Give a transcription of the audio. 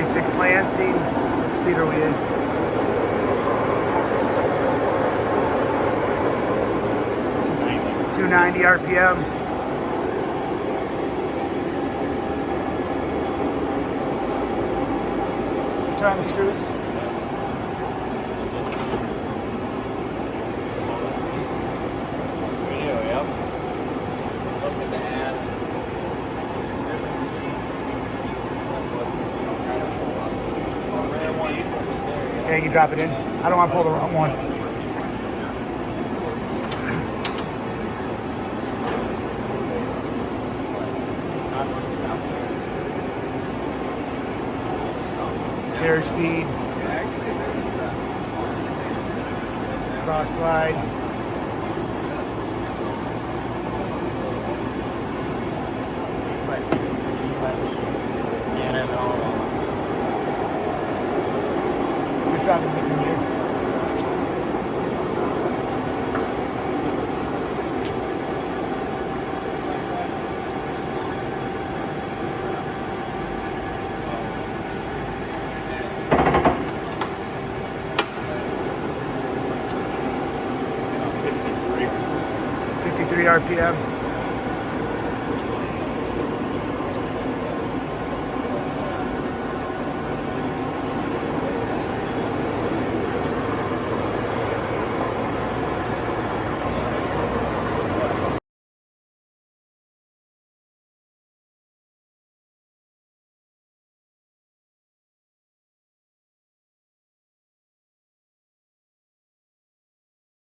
36 Lansing. What speed are we in? 290 RPM. Turn the screws. Okay, you drop it in. I don't want to pull the wrong one. Carriage feed. Cross slide. Just dropping it from here. RPM.